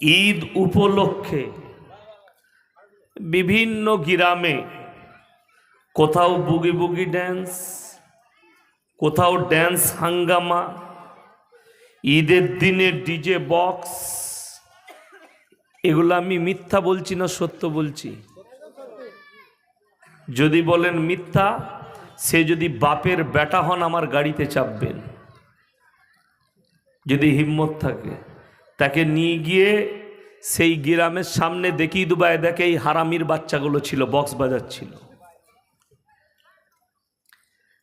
ঈদ উপলক্ষে বিভিন্ন গ্রামে কোথাও বুগি বুগি ড্যান্স, কোথাও ড্যান্স হাঙ্গামা, ঈদের দিনে ডিজে বক্স। এগুলো আমি মিথ্যা বলছি না সত্য বলছি? যদি বলেন মিথ্যা, সে যদি বাপের বেটা হন আমার গাড়িতে চাপবেন। যদি হিম্মত থাকে তাকে নিয়ে গিয়ে সেই গ্রামের সামনে দেখিয়ে দুবাই দেখে এই হারামির বাচ্চাগুলো ছিল, বক্স বাজাচ্ছিল।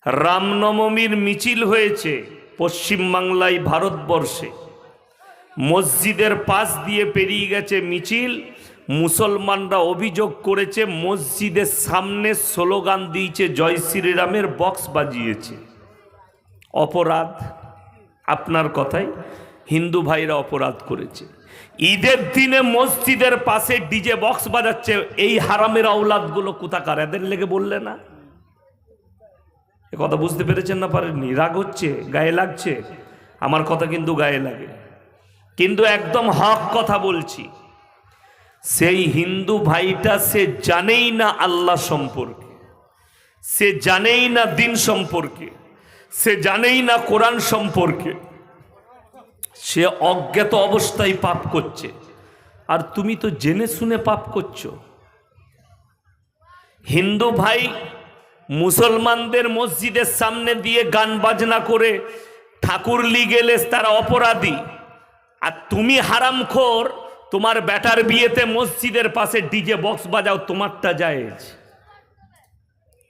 রামনবমীর মিছিল হয়েছে পশ্চিমবাংলায়, ভারতবর্ষে। মসজিদের পাশ দিয়ে পেরিয়ে গেছে মিছিল। মুসলমানরা অভিযোগ করেছে মসজিদের সামনে স্লোগান দিয়েছে জয় শ্রীরামের, বক্স বাজিয়েছে। অপরাধ, আপনার কথাই হিন্দু ভাইরা অপরাধ করেছে। ঈদের দিনে মসজিদের পাশে ডিজে বক্স বাজাচ্ছে, এই হারামের আওলাদগুলো কোথাকার, এদের লেগে বললে না? এ কথা বুঝতে পেরেছেন না পারেননি? রাগ হচ্ছে, গায়ে লাগছে? আমার কথা কিন্তু গায়ে লাগে, কিন্তু একদম হক কথা বলছি। সেই হিন্দু ভাইটা সে জানেই না আল্লাহ সম্পর্কে, সে জানেই না দিন সম্পর্কে, সে জানেই না কোরআন সম্পর্কে, সে অজ্ঞাত অবস্থায় পাপ করছে। আর তুমি তো জেনে শুনে পাপ করছো। হিন্দু ভাই মুসলমানদের মসজিদের সামনে দিয়ে গান বাজনা করে ঠাকুর লি গেলে তারা অপরাধী, আর তুমি হারামখোর তোমার বেটার বিয়েতে মসজিদের পাশে ডিজে বক্স বাজাও, তোমারটা জায়েজ।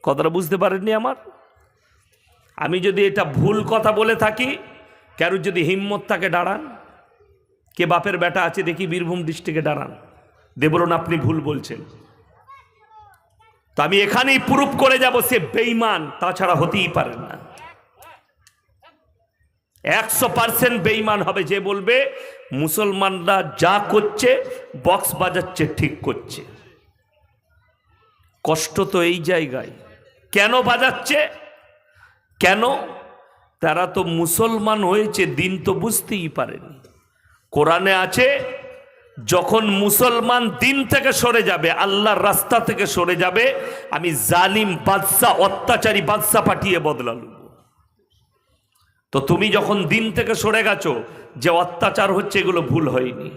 কথাটা বুঝতে পারেননি আমার? আমি যদি এটা ভুল কথা বলে থাকি, কারো যদি হিম্মত থাকে দাঁড়ান, কে বাপের বেটা আছে দেখি বীরভূম ডিস্ট্রিক্টে দাঁড়ান, দে বলুন আপনি ভুল বলছেন। তো আমি এখানেই প্রুফ করে যাব সে বেঈমান, তাছাড়া হতেই পারে না। 100% বেঈমান হবে যে বলবে মুসলমানরা যা করছে বক্স বাজাচ্ছে ঠিক করছে। কষ্ট তো এই জায়গায়, কেন বাজাচ্ছে? কেন? তারা তো মুসলমান হয়েছে, দিন তো বুঝতেই পারেনি। কোরআনে আছে যখন মুসলমান দিন থেকে সরে যাবে, আল্লাহর রাস্তা থেকে সরে যাবে, আমি জালিম বাদশা, অত্যাচারী বাদশা পাঠিয়ে বদলালু। তো তুমি যখন দিন থেকে সরে গেছো, যে অত্যাচার হচ্ছে এগুলো ভুল হয়নি।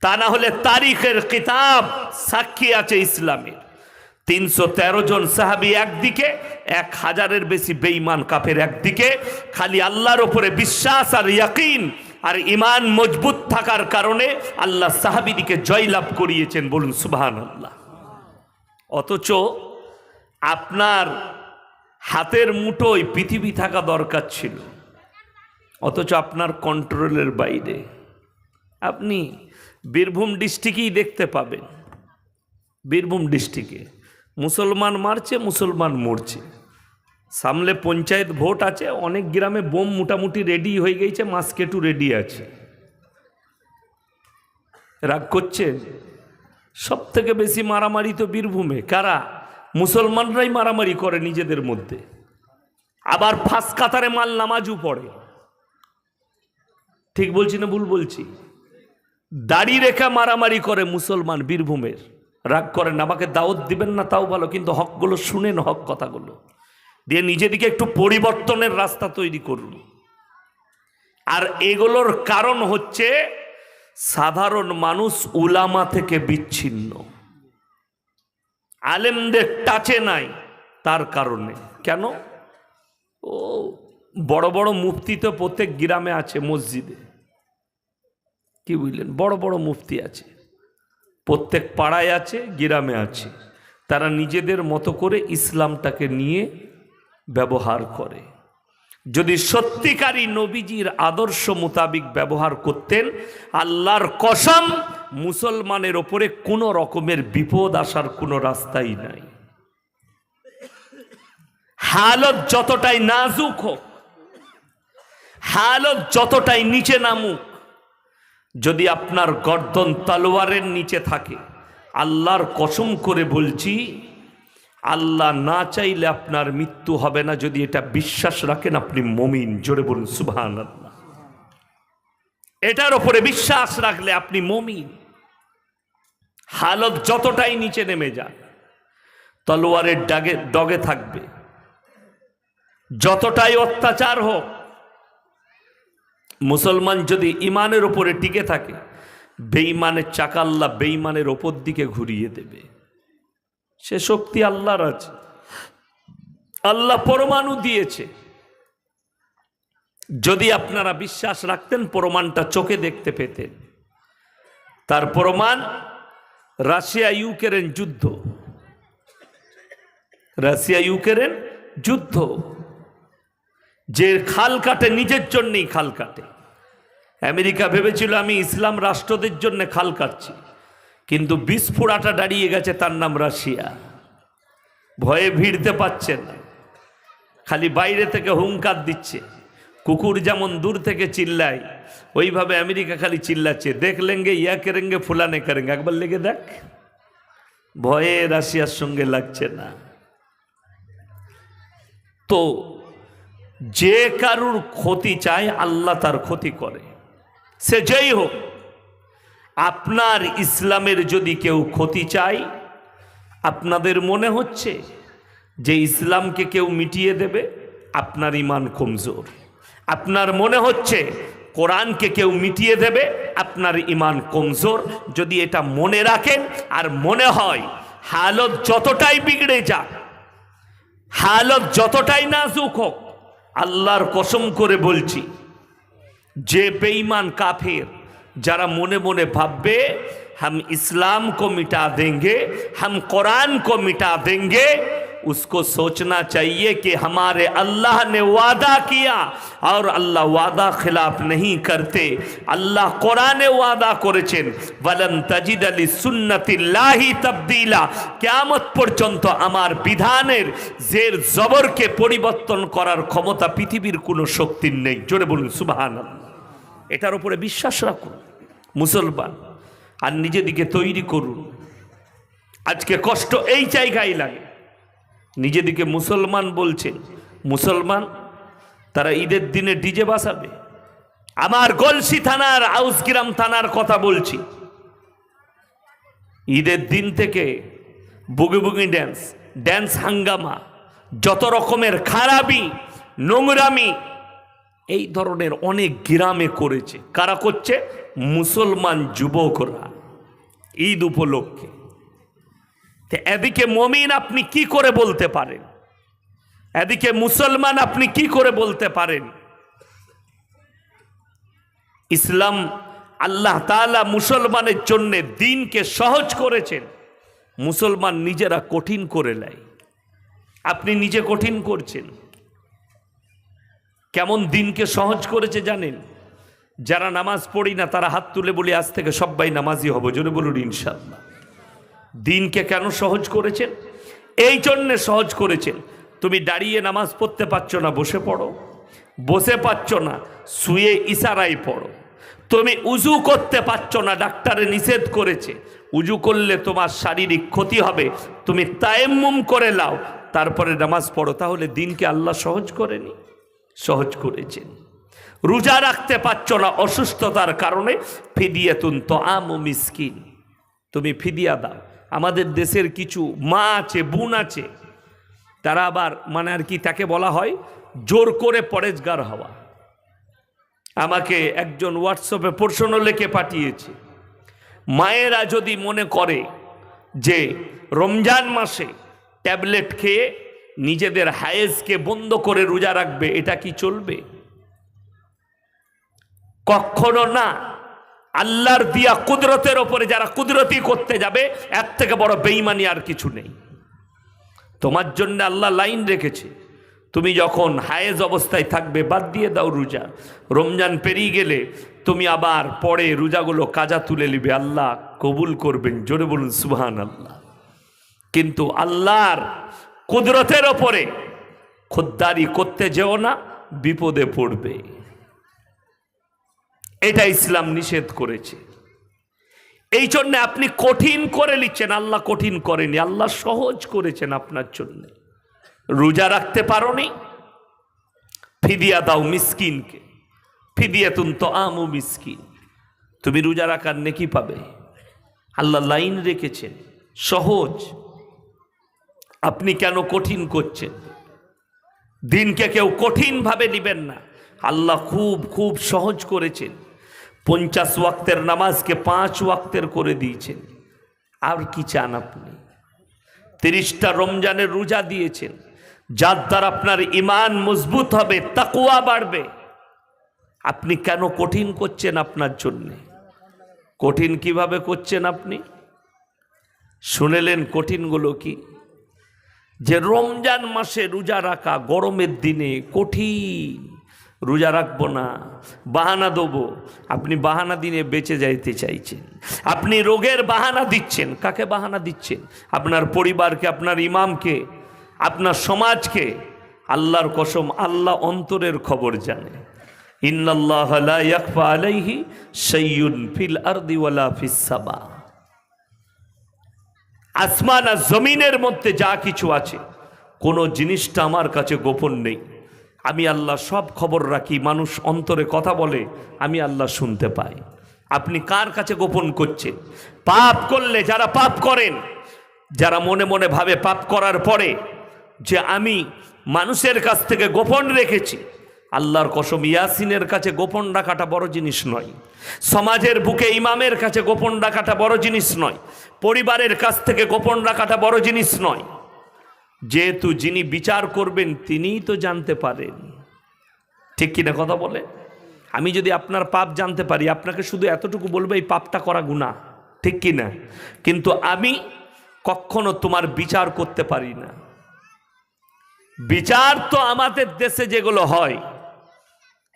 তা না হলে তারিখের কিতাব সাক্ষী আছে ইসলামের। 313 জন সাহাবী একদিকে, 1000-এর বেশি বেঈমান কাফের একদিকে। খালি আল্লাহর উপরে বিশ্বাস আর ইয়াকিন আর ঈমান মজবুত থাকার কারণে আল্লাহ সাহাবীদিকে জয়লাভ করিয়েছেন, বলুন সুবহানাল্লাহ। অথচ আপনার হাতের মুঠোয় পৃথিবী থাকা দরকার ছিল, অথচ আপনার কন্ট্রোলের বাইরে। আপনি বীরভূম ডিস্ট্রিক্টেই দেখতে পাবেন, বীরভূম ডিস্ট্রিক্টে মুসলমান মারছে, মুসলমান মরছে। সামনে পঞ্চায়েত ভোট আছে, অনেক গ্রামে বোম মোটামুটি রেডি হয়ে গেছে, মাস্কেটু রেডি আছে। রাগ করছেন? সব থেকে বেশি মারামারি তো বীরভূমে। কারা? মুসলমানরাই মারামারি করে নিজেদের মধ্যে, আবার ফাঁস কাতারে মাল নামাজও পড়ে। ঠিক বলছি না ভুল বলছি? দাড়ি রেখা মারামারি করে মুসলমান বীরভূমের। রাগ করেন, আমাকে দাওয়াত দিবেন না তাও ভালো, কিন্তু হকগুলো শুনেন, হক কথাগুলো দিয়ে নিজেদিকে একটু পরিবর্তনের রাস্তা তৈরি করুন। আর এগুলোর কারণ হচ্ছে সাধারণ মানুষ উলামা থেকে বিচ্ছিন্ন, আলেমদের টাচে নাই, তার কারণে। কেন? ও বড় বড় মুফতি তো প্রত্যেক গ্রামে আছে, মসজিদে, কি বুঝলেন, বড় বড় মুফতি আছে, প্রত্যেক পাড়ায় আছে, গ্রামে আছে। তারা নিজেদের মতো করে ইসলামটাকে নিয়ে ব্যবহার করে। যদি সত্যিকারী নবীজির আদর্শ মোতাবিক ব্যবহার করতেন, আল্লাহর কসম মুসলমানের ওপরে কোনো রকমের বিপদ আসার কোনো রাস্তাই নাই। হালত যতটাই নাজুক হোক, হালত যতটাই নিচে নামুক, যদি আপনার গর্দন তলোয়ারের নিচে থাকে, আল্লাহর কসম করে বলছি, আল্লাহ না চাইলে আপনার মৃত্যু হবে না। যদি এটা বিশ্বাস রাখেন আপনি মুমিন, জোরে বলুন সুবহানাল্লাহ। এটার উপরে বিশ্বাস রাখলে আপনি মুমিন। হালত যতটাই নিচে নেমে যাক, তলোয়ারের ডগে থাকবে, যতটাই অত্যাচার হোক, মুসলমান যদি ইমানের উপরে টিকে থাকে, বেঈমানের চাকা আল্লাহ বেঈমানের ওপর দিকে ঘুরিয়ে দেবে। সে শক্তি আল্লাহর আছে। আল্লাহ পরমাণু দিয়েছে। যদি আপনারা বিশ্বাস রাখতেন, প্রমাণটা চোখে দেখতে পেতেন। তার প্রমাণ রাশিয়া ইউক্রেন যুদ্ধ। রাশিয়া ইউক্রেন যুদ্ধ, যে খাল কাটে নিজের জন্যই খাল কাটে। আমেরিকা ভেবেছিল আমি ইসলাম রাষ্ট্রদের জন্য খাল কাটছি, কিন্তু বিস্ফোরাটা দাঁড়িয়ে গেছে, তার নাম রাশিয়া। ভয়ে ভিড়তে পারছে না, খালি বাইরে থেকে হুঙ্কার দিচ্ছে। কুকুর যেমন দূর থেকে চিল্লায়, ওইভাবে আমেরিকা খালি চিল্লাচ্ছে, দেখ লেঙ্গে ইয়া করেঙ্গে ফুলানে করেঙ্গে, একবার লেগে দেখ। ভয়ে রাশিয়ার সঙ্গে লাগছে না। তো যে কারুর ক্ষতি চায় আল্লাহ তার ক্ষতি করে, সে যেই হোক। আপনার ইসলামের যদি কেউ ক্ষতি চায়, আপনাদের মনে হচ্ছে যে ইসলামকে কেউ মিটিয়ে দেবে, আপনার ঈমান কমজোর। আপনার মনে হচ্ছে কোরআনকে কেউ মিটিয়ে দেবে, আপনার ঈমান কমজোর। যদি এটা মনে রাখেন আর মনে হয় হালত যতটাই বিগড়ে যাক, হালত যতটাই নাজুক হোক, আল্লাহর কসম করে বলছি, যে বেঈমান কাফের যারা মনে মনে ভাববে हम इस्लाम को मिटा देंगे, हम कुरान को मिटा देंगे, उसको सोचना चाहिए कि हमारे अल्लाह ने वादा किया और अल्लाह वादा खिलाफ नहीं करते। अल्लाह कुराने वादा करेছেন वलन तजिद लिसुन्नतिल्लाहि तब्दीला। কিয়ামত পর্যন্ত আমার বিধানের জের জবরকে পরিবর্তন করার ক্ষমতা পৃথিবীর কোনো শক্তির নেই। জোরে বলুন সুবহানাল্লাহ। এটার উপরে বিশ্বাস রাখুন মুসলমান, আর নিজেদিকে তৈরি করুন। আজকে কষ্ট এই জায়গায় লাগে, নিজেদিকে মুসলমান বলছেন, মুসলমান তারা ঈদের দিনে ডিজে বাসাবে। আমার গলসি থানার আউসগ্রাম থানার কথা বলছি, ঈদের দিন থেকে বুগি বুগি ড্যান্স, ড্যান্স হাঙ্গামা, যত রকমের খারাপি নোংরামি এই ধরনের অনেক গ্রামে করেছে। কারা করছে? মুসলমান যুবকরা ঈদ উপলক্ষে। এদিকে মুমিন আপনি কি করে বলতে পারেন? এদিকে মুসলমান আপনি কি করে বলতে পারেন? ইসলাম আল্লাহ তাআলা মুসলমানের জন্য দিনকে সহজ করেছেন, মুসলমান নিজেরা কঠিন করে নেয়। আপনি নিজে কঠিন করছেন। কেমন দিনকে সহজ করেছে জানেন? যারা নামাজ পড়ি না তারা হাত তুলে বলি আজ থেকে সবাই নামাজি হব। জোরে বলুন ইনশাআল্লাহ। দিনকে কেন সহজ করেছেন? এই জন্যে সহজ করেছেন, তুমি দাঁড়িয়ে নামাজ পড়তে পারছো না, বসে পড়ো। বসে পাচ্ছ না, শুয়ে ইশারায় পড়ো। তুমি উজু করতে পারছো না, ডাক্তারে নিষেধ করেছে, উজু করলে তোমার শারীরিক ক্ষতি হবে, তুমি তায়াম্মুম করে নাও, তারপরে নামাজ পড়ো। তাহলে দিনকে আল্লাহ সহজ করেনি? সহজ করেছেন। রোজা রাখতে পারছো না অসুস্থতার কারণে, ফিদিয়াতুন তাআমু মিসকিন, তুমি ফিদিয়া দাও। আমাদের দেশের কিছু মা আছে, বোন আছে, তারা আবার মানে আর কি তাকে বলা হয় জোর করে পরেজগার হওয়া। আমাকে একজন হোয়াটসঅ্যাপে প্রশ্ন লিখে পাঠিয়েছে, মায়েরা যদি মনে করে যে রমজান মাসে ট্যাবলেট খেয়ে নিজেদের হায়েজকে বন্ধ করে রোজা রাখবে, এটা কি চলবে? কখনো না। আল্লাহর দিয়া কুদরতের ওপরে যারা কুদরতি করতে যাবে, এর থেকে বড় বেঈমানি আর কিছু নেই। তোমার জন্য আল্লাহ লাইন রেখেছে, তুমি যখন হায়েজ অবস্থায় থাকবে বাদ দিয়ে দাও রোজা। রমজান পেরিয়ে গেলে তুমি আবার পরে রোজাগুলো কাজা তুলে নিবে, আল্লাহ কবুল করবেন। জোরে বলুন সুবহানাল্লাহ। কিন্তু আল্লাহর কুদরতের ওপরে খোদ্দারি করতে যেও না, বিপদে পড়বে। এটা ইসলাম নিষেধ করেছে। এই জন্য আপনি কঠিন করে নিচ্ছেন, আল্লাহ কঠিন করেনি, আল্লাহ সহজ করেছেন আপনার জন্য। রোজা রাখতে পারোনি, ফিদিয়া দাও মিসকিনকে, ফিদিয়াতুন তাআমু মিসকিন। তুমি রোজা রাখার নেকি পাবে। আল্লাহ লাইন রেখেছেন, সহজ। আপনি কেন কঠিন করছেন? দিনকে কেউ কঠিনভাবে নেবেন না। আল্লাহ খুব খুব সহজ করেছেন। 50 ওয়াক্তের নামাজকে 5 ওয়াক্তের করে দিয়েছেন। আর কি চান আপনি? 30টা রমজানের রোজা দিয়েছেন, যার দ্বারা আপনার ঈমান মজবুত হবে, তাকওয়া বাড়বে। আপনি কেন কঠিন করছেন আপনার জন্যে? কঠিন কিভাবে করছেন আপনি? শুনেলেন কঠিনগুলো কি? যে রমজান মাসে রোজা রাখা গরমের দিনে কঠিন, রোজা রাখবো না, বাহানা দেবো। আপনি বাহানা দিনে বেঁচে যাইতে চাইছেন। আপনি রোগের বাহানা দিচ্ছেন। কাকে বাহানা দিচ্ছেন? আপনার পরিবারকে, আপনার ইমামকে, আপনার সমাজকে। আল্লাহর কসম, আল্লাহ অন্তরের খবর জানে। ইন্নাল্লাহা লা ইয়াখফা আলাইহি শাইউন ফিল আরদি ওয়ালা ফিস সামা। আসমান আর জমিনের মধ্যে যা কিছু আছে, কোনো জিনিসটা আমার কাছে গোপন নেই। আমি আল্লাহ সব খবর রাখি। মানুষ অন্তরে কথা বলে, আমি আল্লাহ শুনতে পাই। আপনি কার কাছে গোপন করছেন? পাপ করলে, যারা পাপ করেন, যারা মনে মনে ভাবে পাপ করার পরে যে আমি মানুষের কাছ থেকে গোপন রেখেছি, আল্লাহর কসম, ইয়াসিনের কাছে গোপন রাখাটা বড় জিনিস নয়। সমাজের বুকে ইমামের কাছে গোপন রাখাটা বড় জিনিস নয়। পরিবারের কাছ থেকে গোপন রাখাটা বড় জিনিস নয়। যেহেতু যিনি বিচার করবেন তিনিই তো জানতে পারেন। ঠিক কিনা কথা বলে? আমি যদি আপনার পাপ জানতে পারি, আপনাকে শুধু এতটুকু বলবো এই পাপটা করা গুনাহ, ঠিক কিনা? কিন্তু আমি কখনো তোমার বিচার করতে পারি না। বিচার তো আমাদের দেশে যেগুলো হয়,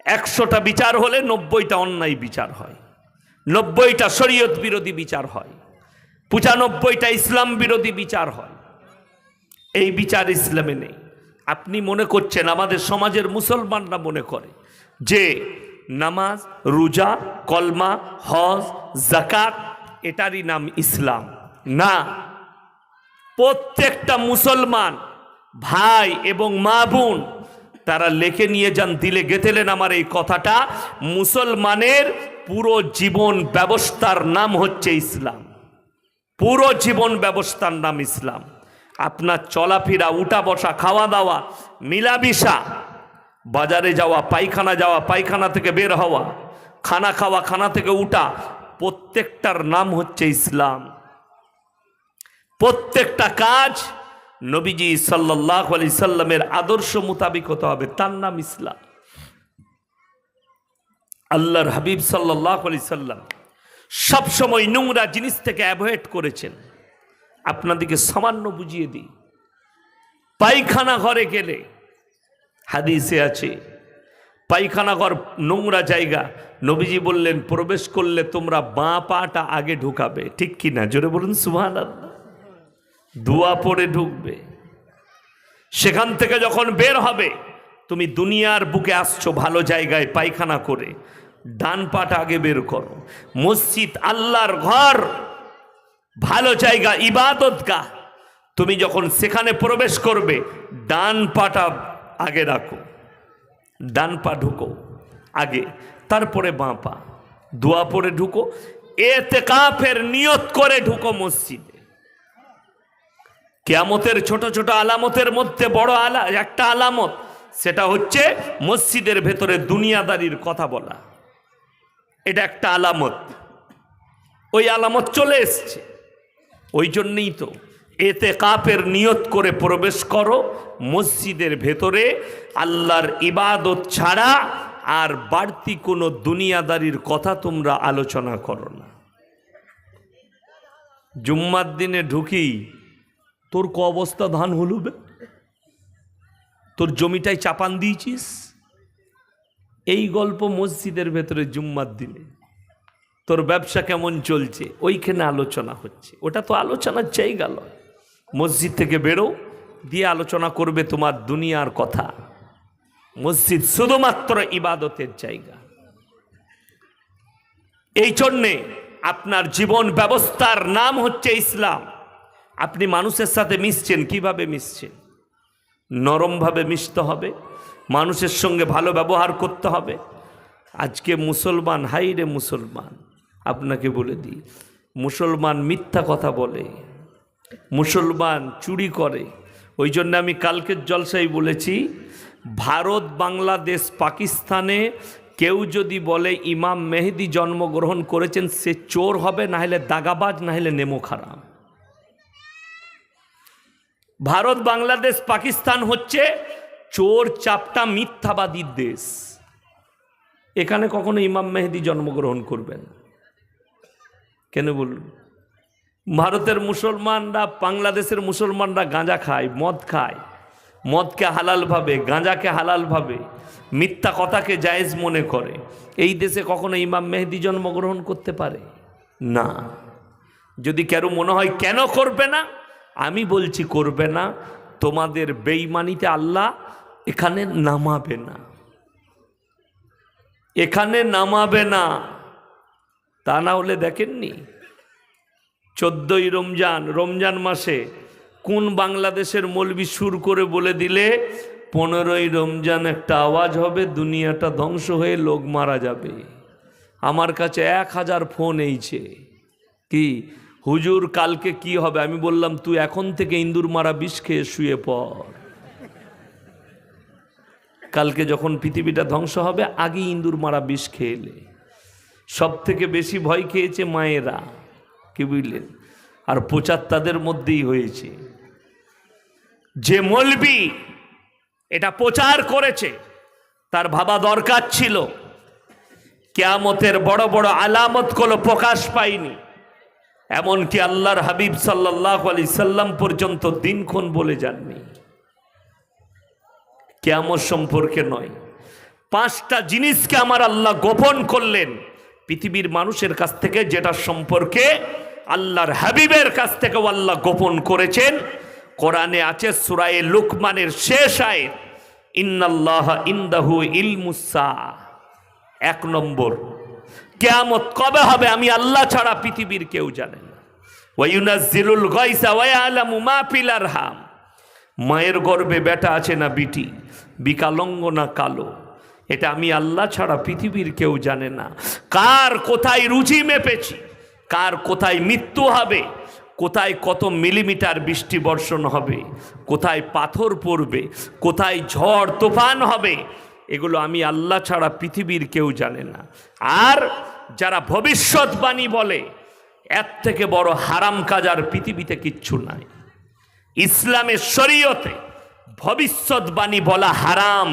100টা বিচার হলে 90টা অন্যায় বিচার হয়, 90টা শরীয়ত বিরোধী বিচার হয়, 95টা ইসলাম বিরোধী বিচার হয়। এই বিচার ইসলামে নেই। আপনি মনে করছেন, আমাদের সমাজের মুসলমানরা মনে করে যে নামাজ, রোজা, কলমা, হজ, যাকাত এটারই নাম ইসলাম। না, প্রত্যেকটা মুসলমান ভাই এবং মা বোন তারা লিখে নিয়ে যান, দিলে গেঁথেলেন আমার এই কথাটা। মুসলমানের পুরো জীবন ব্যবস্থার নাম হচ্ছে ইসলাম। পুরো জীবন ব্যবস্থার নাম ইসলাম। আপনার চলাফেরা, উঠা বসা, খাওয়া দাওয়া, মিলামিশা, বাজারে যাওয়া, পায়খানা যাওয়া, পায়খানা থেকে বের হওয়া, খানা খাওয়া, খানা থেকে উঠা, প্রত্যেকটার নাম হচ্ছে ইসলাম। প্রত্যেকটা কাজ নবীজি সাল্লাল্লাহু আলাইহি সাল্লামের আদর্শ মোতাবেক হতে হবে, তার নাম ইসলাম। আল্লাহর হাবিব সাল্লাল্লাহু আলাইহি সাল্লাম সবসময় নোংরা জিনিস থেকে অ্যাভয়েড করেছেন। আপনাদেরকে সামান্য বুঝিয়ে দিই। পায়খানা ঘরে গেলে হাদিসে আছে, পায়খানা ঘর নোংরা জায়গা, নবীজি বললেন প্রবেশ করলে তোমরা বাঁ পাটা আগে ঢুকাবে। ঠিক কিনা? জোরে বলুন সুবহানাল্লাহ। দোয়া পড়ে ঢুকবে। সেখান থেকে যখন বের হবে, তুমি দুনিয়ার বুকে আসছো ভালো জায়গায় পায়খানা করে, ডান পাটা আগে বের করো। মসজিদ আল্লাহর ঘর, ভালো জায়গা, ইবাদতগাহ, তুমি যখন সেখানে প্রবেশ করবে ডান পাটা আগে রাখো, ডান পা ঢুকো আগে, তারপরে বাঁ পা। দোয়া পড়ে ঢুকো, ইতিকাফের নিয়ত করে ঢুকো মসজিদে। কিয়ামতের ছোট ছোট আলামতের মধ্যে বড় একটা আলামত, সেটা হচ্ছে মসজিদের ভেতরে দুনিয়াদারির কথা বলা। এটা একটা আলামত। ওই আলামত চলে এসছে। ওই জন্যই তো ইতিকাফের নিয়ত করে প্রবেশ করো মসজিদের ভেতরে। আল্লাহর ইবাদত ছাড়া আর বাড়তি কোনো দুনিয়াদারির কথা তোমরা আলোচনা করো না। জুম্মার দিনে ঢুকি, তোর ক অবস্থা ধান হলুবে, তোর জমিটাই চাপান দিয়েছিস, এই গল্প মসজিদের ভেতরে জুম্মার দিনে। তোর ব্যবসা কেমন চলছে, ওইখানে আলোচনা হচ্ছে। ওটা তো আলোচনার জায়গা নয়। মসজিদ থেকে বেরো, দিয়ে আলোচনা করবে তোমার দুনিয়ার কথা। মসজিদ শুধুমাত্র ইবাদতের জায়গা। এই জন্যে আপনার জীবন ব্যবস্থার নাম হচ্ছে ইসলাম। আপনি মানুষের সাথে মিশছেন, কিভাবে মিশছেন? নরমভাবে মিশতে হবে, মানুষের সঙ্গে ভালো ব্যবহার করতে হবে। আজকে মুসলমান, হাই রে মুসলমান, আপনাকে বলে দিই, মুসলমান মিথ্যা কথা বলে, মুসলমান চুরি করে। ওই জন্য আমি কালকের জলসায় বলেছি, ভারত, বাংলাদেশ, পাকিস্তানে কেউ যদি বলে ইমাম মেহেদি জন্মগ্রহণ করেছেন, সে চোর হবে, না হলে দাগাবাজ, না হলে নেমো খারাম। ভারত, বাংলাদেশ, পাকিস্তান হচ্ছে চোর চাপটা মিথ্যাবাদীর দেশ। এখানে কখনো ইমাম মেহেদি জন্মগ্রহণ করবেন কেন বলুন? ভারতের মুসলমানরা, বাংলাদেশের মুসলমানরা গাঁজা খায়, মদ খায়, মদকে হালাল ভাবে, গাঁজাকে হালাল ভাবে, মিথ্যা কথাকে জায়েজ মনে করে। এই দেশে কখনো ইমাম মেহেদি জন্মগ্রহণ করতে পারে না। যদি কারো মনে হয় কেন করবে না, আমি বলছি করবে না, তোমাদের বেঈমানিতে আল্লাহ এখানে নামাবে না, এখানে নামাবে না। তা না হলে দেখেননি 14ই রমজান মাসে কোন বাংলাদেশের মৌলবি সুর করে বলে দিলে 15ই রমজান একটা আওয়াজ হবে, দুনিয়াটা ধ্বংস হয়ে লোক মারা যাবে। আমার কাছে 1000 ফোন এইছে, কি হুজুর কালকে কি হবে? আমি বললাম তুই এখন থেকে ইন্দুর মারা বিষ খেয়ে শুয়ে পড়। কালকে যখন পৃথিবীটা ধ্বংস হবে, আগে ইন্দুর মারা বিষ খেয়েলে। সব থেকে বেশি ভয় খেয়েছে মায়েরা, কি বুঝলেন? আর প্রচার তাদের মধ্যেই হয়েছে। যে মৌলবি এটা প্রচার করেছে তার ভাবা দরকার ছিল কিয়ামতের বড় বড় আলামতগুলো প্রকাশ পায়নি। এমনকি আল্লাহর হাবিব সাল্লাল্লাহু আলাইহি সাল্লাম পর্যন্ত দিনক্ষণ বলে যাননি। কিয়ামত সম্পর্কে নয়, 5টা জিনিসকে আমার আল্লাহ গোপন করলেন পৃথিবীর মানুষের কাছ থেকে, যেটা সম্পর্কে আল্লাহর হাবিবের কাছ থেকে আল্লাহ গোপন করেছেন। কোরআনে আছে সূরা লুকমানের শেষ আয়াত, ইন্নাল্লাহা ইনদাহু ইলমুস সাআ। 1 নম্বর, কিয়ামত কবে হবে আমি আল্লাহ ছাড়া পৃথিবীর কেউ জানে না। ওয়া ইউনাজ্জিলুল গায়সা ওয়া ইয়ালামু মা ফিল আরহাম। মায়ের গর্ভে বেটা আছে না বিটি, বিকালঙ্গ না কালো, এটা আমি আল্লাহ ছাড়া পৃথিবীর কেউ জানে না। কার কোথায় রুচি মেপেছি, কার কোথায় মৃত্যু হবে, কোথায় কত মিলিমিটার বৃষ্টি বর্ষণ হবে, কোথায় পাথর পড়বে, কোথায় ঝড় তুফান হবে, এগুলো আমি আল্লাহ ছাড়া পৃথিবীর কেউ জানে না। আর যারা ভবিষ্যৎবাণী বলে, এর থেকে বড় হারাম কাজ আর পৃথিবীতে কিচ্ছু নাই। ইসলামের শরীয়তে ভবিষ্যৎবাণী বলা হারাম।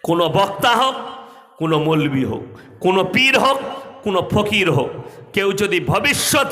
কোনো বক্তা হোক, কোনো মৌলবি হোক, কোনো পীর হোক, কোনো ফকির হোক, কেউ যদি ভবিষ্যৎ